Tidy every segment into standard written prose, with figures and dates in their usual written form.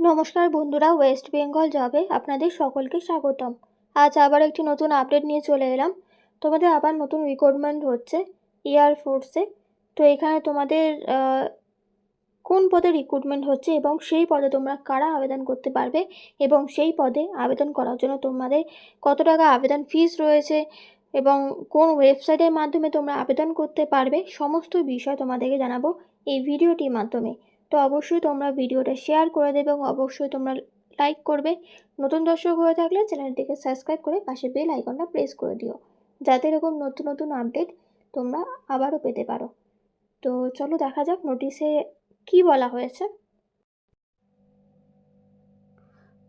নমস্কার বন্ধুরা, ওয়েস্ট বেঙ্গল জবে আপনাদের সকলকে স্বাগতম। আজ আবার একটি নতুন আপডেট নিয়ে চলে এলাম। তোমাদের আবার নতুন রিক্রুটমেন্ট হচ্ছে এয়ারফোর্সে। তো এখানে তোমাদের কোন পদে রিক্রুটমেন্ট হচ্ছে এবং সেই পদে তোমরা কারা আবেদন করতে পারবে এবং সেই পদে আবেদন করার জন্য তোমাদের কত টাকা আবেদন ফিস রয়েছে এবং কোন ওয়েবসাইটের মাধ্যমে তোমরা আবেদন করতে পারবে, সমস্ত বিষয় তোমাদেরকে জানাবো এই ভিডিওটির মাধ্যমে। তো অবশ্যই তোমরা ভিডিওটা শেয়ার করে দেবে এবং অবশ্যই তোমরা লাইক করবে। নতুন দর্শক হয়ে থাকলে চ্যানেলটিকে সাবস্ক্রাইব করে পাশে বেল আইকনটা প্রেস করে দিও, যাতে এরকম নতুন নতুন আপডেট তোমরা আবারও পেতে পারো। তো চলো দেখা যাক নোটিশে কি বলা হয়েছে।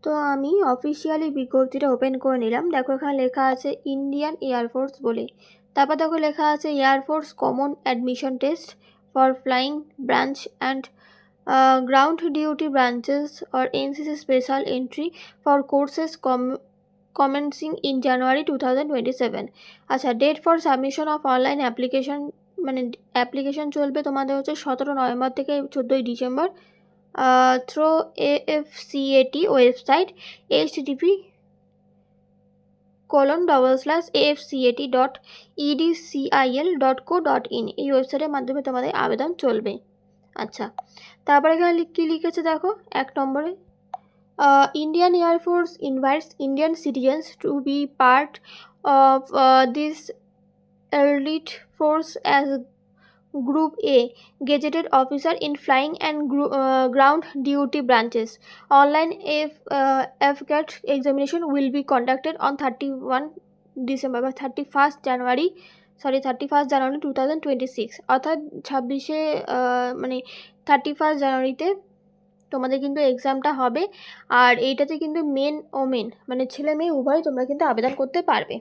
তো আমি অফিসিয়ালি বিজ্ঞপ্তিটা ওপেন করে নিলাম। দেখো এখানে লেখা আছে ইন্ডিয়ান এয়ারফোর্স বলে, তারপর দেখো লেখা আছে air force common admission test for flying branch and ground duty branches or NCC special entry for courses commencing in January 2027. আচ্ছা, date for submission of online application, মানে অ্যাপ্লিকেশন চলবে তোমাদের হচ্ছে 17 নভেম্বর থেকে 14 December throw AFCAT website http://afcat.edcil.co.in এই ওয়েবসাইটের মাধ্যমে তোমাদের আবেদন চলবে। আচ্ছা, তারপরে এখানে কী লিখেছে দেখো, 1 নম্বরে Indian Air Force invites Indian citizens to be part of this elite force as Group A gazetted officer in flying and ground duty branches. Online FCAT examination will be conducted on 31 December বা 31st January 2026, অর্থাৎ 26 মানে 31 জানুয়ারিতে তোমাদের কিন্তু এক্সামটা হবে। আর এইটাতে কিন্তু মেন ওমেন মানে ছেলে মেয়ে উভয় তোমরা কিন্তু আবেদন করতে পারবে।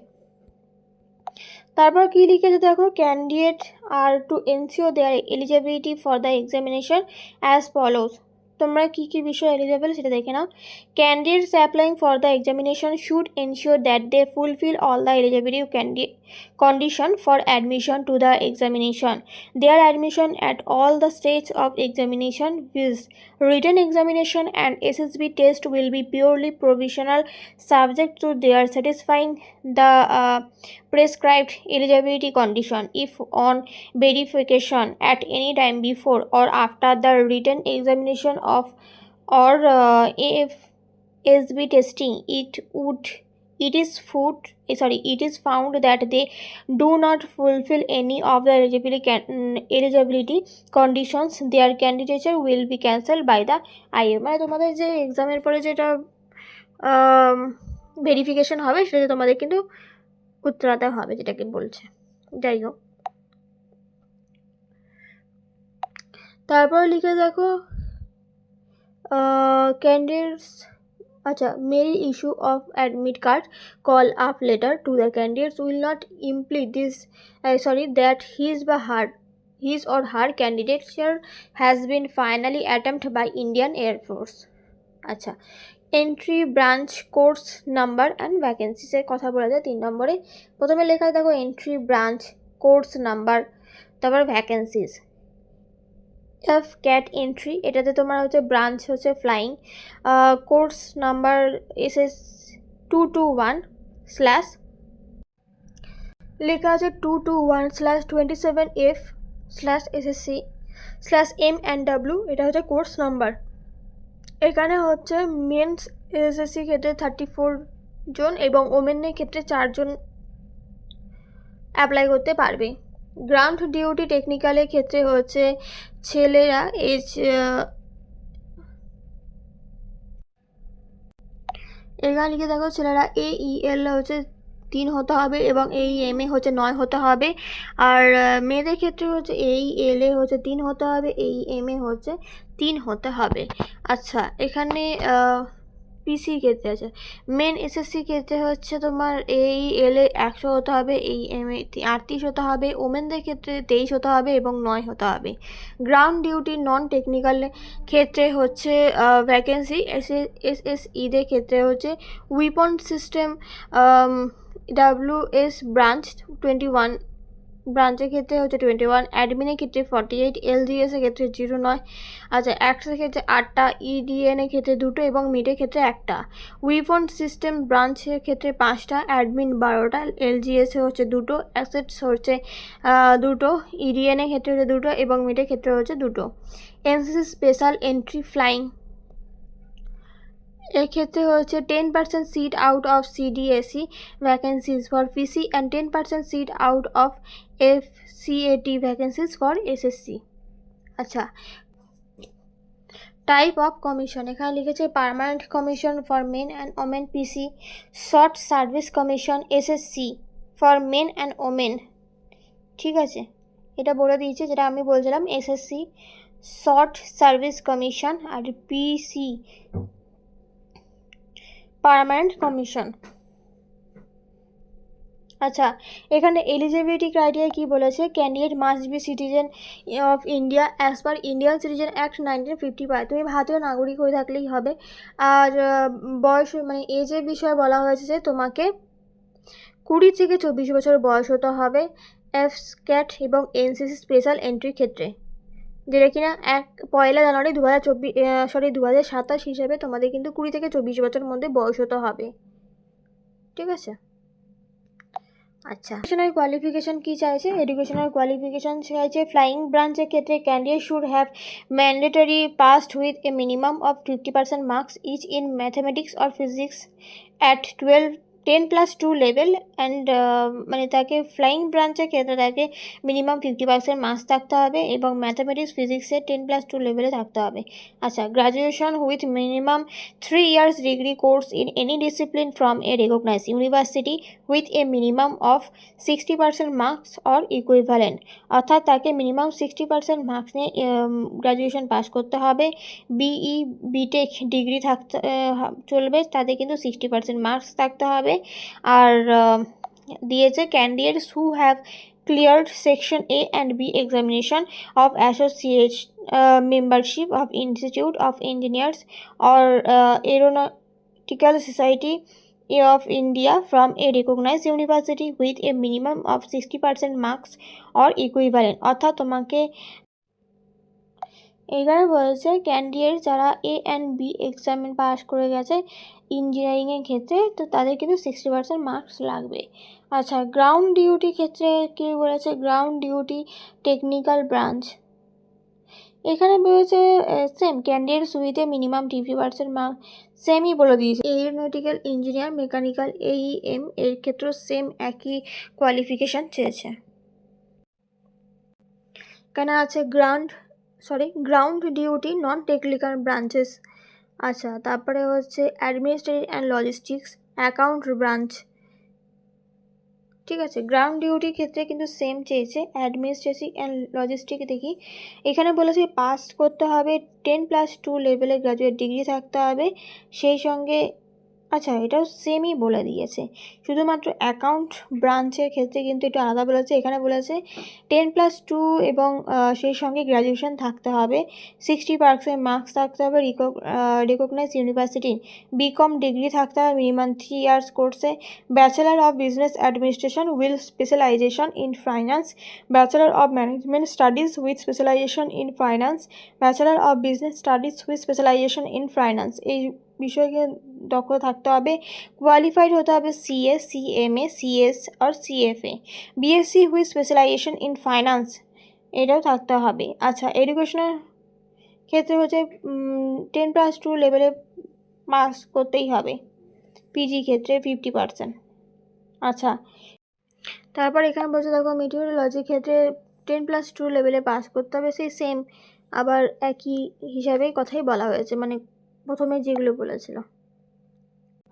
তারপর কি লিখেছে দেখো, candidate are to ensure their eligibility for the examination as follows. তোমরা কী কী বিষয় এলিজিবল সেটা দেখে নাও। Candidates applying for the examination should ensure that they fulfil all the eligibility condition for admission to the examination. Their admission at all the stages of examination, viz. written examination and SSB test, will be purely provisional, subject to their satisfying the prescribed eligibility condition. If on verification at any time before or after the written examination of or AFSB testing, it is found that they do not fulfill any of the eligibility conditions, their candidature will be cancelled by the IA। মানে তোমাদের যে এক্সামের পরে যেটা verification হবে সেটা তোমাদের কিন্তু উত্তরাতে হবে, যেটাকে বলছে। যাই হোক, তারপর লিখে দেখো ক্যান্ডিডেটস, আচ্ছা, mere issue of admit card call up letter to the candidates will not imply this that his or her candidature has been finally attempted by Indian Air Force। আচ্ছা, entry branch course number and ভ্যাকেন্সিসের কথা বলা যায় 3 নম্বরে। প্রথমে লেখা দেখো entry branch course number, তারপর ভ্যাকেন্সিস। FCAT এন্ট্রি, এটাতে তোমার হচ্ছে ব্রাঞ্চ হচ্ছে ফ্লাইং, কোর্স নাম্বার SS 221/ লেখা আছে 221/27F/SSC/M&W, এটা হচ্ছে কোর্স নাম্বার। এখানে হচ্ছে মেন্স SSC ক্ষেত্রে 34 জন এবং ওমেনের ক্ষেত্রে 4 জন অ্যাপ্লাই করতে পারবে। গ্রাউন্ড ডিউটি টেকনিক্যালের ক্ষেত্রে হচ্ছে ছেলেরা এখানে লিখে দেখো, ছেলেরা AEL হচ্ছে 3 হতে হবে এবং AEMA হচ্ছে 9 হতে হবে। আর মেয়েদের ক্ষেত্রে হচ্ছে AELA হচ্ছে 3 হতে হবে, AEMA হচ্ছে 3 হতে হবে। আচ্ছা, এখানে পিসি ক্ষেত্রে আছে মেন SSC ক্ষেত্রে হচ্ছে তোমার AELA 100 হতে হবে, AEMA 38 হতে হবে, ওমেনদের ক্ষেত্রে 23 হতে হবে এবং 9 হতে হবে। গ্রাউন্ড ডিউটি নন টেকনিক্যাল ক্ষেত্রে হচ্ছে ভ্যাকেন্সি SSEদের ক্ষেত্রে হচ্ছে উইপন সিস্টেম WS ব্রাঞ্চ 21 ব্রাঞ্চের ক্ষেত্রে হচ্ছে 21, অ্যাডমিনের ক্ষেত্রে 48, LGS এর ক্ষেত্রে 09। আচ্ছা, অ্যাক্সেসের ক্ষেত্রে 8টা, EDN এর ক্ষেত্রে 2টো এবং মিডের ক্ষেত্রে 1টা। উইপন সিস্টেম ব্রাঞ্চের ক্ষেত্রে 5টা, অ্যাডমিন 12টা, LGS এ হচ্ছে 2টো, অ্যাসেটস হচ্ছে 2টো, EDN এর ক্ষেত্রে হচ্ছে 2টো এবং মিডের ক্ষেত্রে হচ্ছে 2টো। NCC স্পেশাল এন্ট্রি ফ্লাইং এর ক্ষেত্রে হচ্ছে 10% seat out of CDSE vacancies for PC and 10% seat out of FCAT vacancies for SSC। আচ্ছা, টাইপ অফ কমিশন এখানে লিখেছে permanent commission for men and women PC, short service commission SSC for men and women. ঠিক আছে, এটা বলে দিয়েছে যেটা আমি বলছিলাম, SSC শর্ট সার্ভিস কমিশন আর PC পার্মানেন্ট কমিশন। আচ্ছা, এখানে এলিজিবিলিটি ক্রাইটেরিয়া কি বলেছে, candidate must be citizen of India as per Indian citizen act 1955। তুমি ভারতীয় নাগরিক হয়ে থাকলেই হবে। আর বয়স মানে এজের বিষয়ে বলা হয়েছে যে তোমাকে 20 থেকে 24 বছর বয়স হতে হবে FCAT এবং NCC স্পেশাল এন্ট্রির ক্ষেত্রে, যেটা কিনা 1 জানুয়ারি 2027 হিসেবে তোমাদের কিন্তু 20 থেকে 24 বছরের মধ্যে বয়স হতে হবে। ঠিক আছে। আচ্ছা, এডুকেশনাল কোয়ালিফিকেশন কি চাইছে, এডুকেশনাল কোয়ালিফিকেশন চাইছে ফ্লাইং ব্রাঞ্চের ক্ষেত্রে candidate should have mandatory passed with a minimum of 50% marks each in mathematics or physics at 10+2 level and মানে তাকে ফ্লাইং ব্রাঞ্চের ক্ষেত্রে তাকে মিনিমাম 50% মার্কস থাকতে হবে এবং ম্যাথামেটিক্স ফিজিক্সে 10+2 লেভেলে থাকতে হবে। আচ্ছা, graduation with minimum 3 years degree course in any discipline from a recognise university with a minimum of 60% marks or equivalent, অর্থাৎ তাকে মিনিমাম 60% মার্কস নিয়ে গ্র্যাজুয়েশন পাস করতে হবে। BE BTech ডিগ্রি থাকতে চলবে, তাতে কিন্তু 60% মার্কস থাকতে হবে। আর দিয়েছে candidates who have cleared section A and B examination of associate membership of Institute of Engineers or Aeronautical Society of India from a recognized university with a minimum of 60% marks or equivalent, অর্থাৎ তোমাকে এখানে বলেছে candidate যারা A and B examine pass করে গেছে ইঞ্জিনিয়ারিংয়ের ক্ষেত্রে, তো তাদের কিন্তু 60% মার্কস লাগবে। আচ্ছা, গ্রাউন্ড ডিউটি ক্ষেত্রে কী বলেছে, গ্রাউন্ড ডিউটি টেকনিক্যাল ব্রাঞ্চ এখানে বলেছে same candidates with a minimum 50% mark, সেমই বলে দিয়েছে। এরোনটিক্যাল ইঞ্জিনিয়ার, মেকানিক্যাল, AEM এর ক্ষেত্রেও সেম একই কোয়ালিফিকেশান চেয়েছে। এখানে আছে ground duty non technical branches. আচ্ছা, তারপরে হচ্ছে administrative and logistics, account branch. ঠিক আছে, গ্রাউন্ড ডিউটির ক্ষেত্রে কিন্তু সেম চেয়েছে অ্যাডমিনিস্ট্রেটিভ অ্যান্ড লজিস্টিক। দেখি এখানে বলেছে পাস করতে হবে 10+2 লেভেলে গ্র্যাজুয়েট ডিগ্রি থাকতে হবে, সেই সঙ্গে আচ্ছা এটাও সেমই বলে দিয়েছে, শুধুমাত্র অ্যাকাউন্ট ব্রাঞ্চের ক্ষেত্রে কিন্তু একটু আলাদা বলেছে। এখানে বলেছে 10+2 এবং সেই সঙ্গে গ্র্যাজুয়েশন থাকতে হবে, 60% মার্কস থাকতে হবে, রিকগনাইজ ইউনিভার্সিটি, BCom ডিগ্রি থাকতে হবে মিনিমাম 3 years কোর্সে, bachelor of business administration with specialisation in finance, bachelor of management studies with specialisation in finance, bachelor of business studies with specialisation in finance, এই বিষয়কে দক্ষ থাকতে হবে। কোয়ালিফাইড হতে হবে CS, CMA, CS আর CFA, BSc with specialisation in finance এটাও থাকতে হবে। আচ্ছা, এডুকেশনাল ক্ষেত্রে হচ্ছে 10+2 লেভেলে পাস করতেই হবে, PG ক্ষেত্রে 50%। আচ্ছা, তারপর এখানে বলছে দেখো মেটিওরোলজির ক্ষেত্রে 10+2 লেভেলে পাস করতে হবে, সেই সেম আবার একই হিসাবেই কথাই বলা হয়েছে, মানে প্রথমে যেগুলো বলেছিল।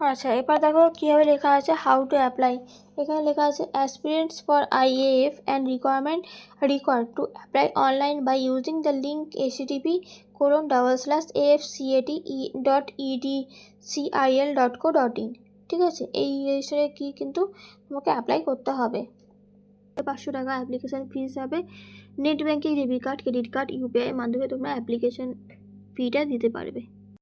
আচ্ছা, এবার দেখো কীভাবে লেখা আছে হাউ টু অ্যাপ্লাই। এখানে লেখা আছে aspirants for IAF and required to apply online by using the link http://afcat.edcil.co.in। ঠিক আছে, এই রেজিস্টারে কি কিন্তু তোমাকে অ্যাপ্লাই করতে হবে। 500 টাকা অ্যাপ্লিকেশান ফিস হবে, net banking, debit card, credit card, UPI মাধ্যমে তোমরা অ্যাপ্লিকেশান ফিটা দিতে পারবে।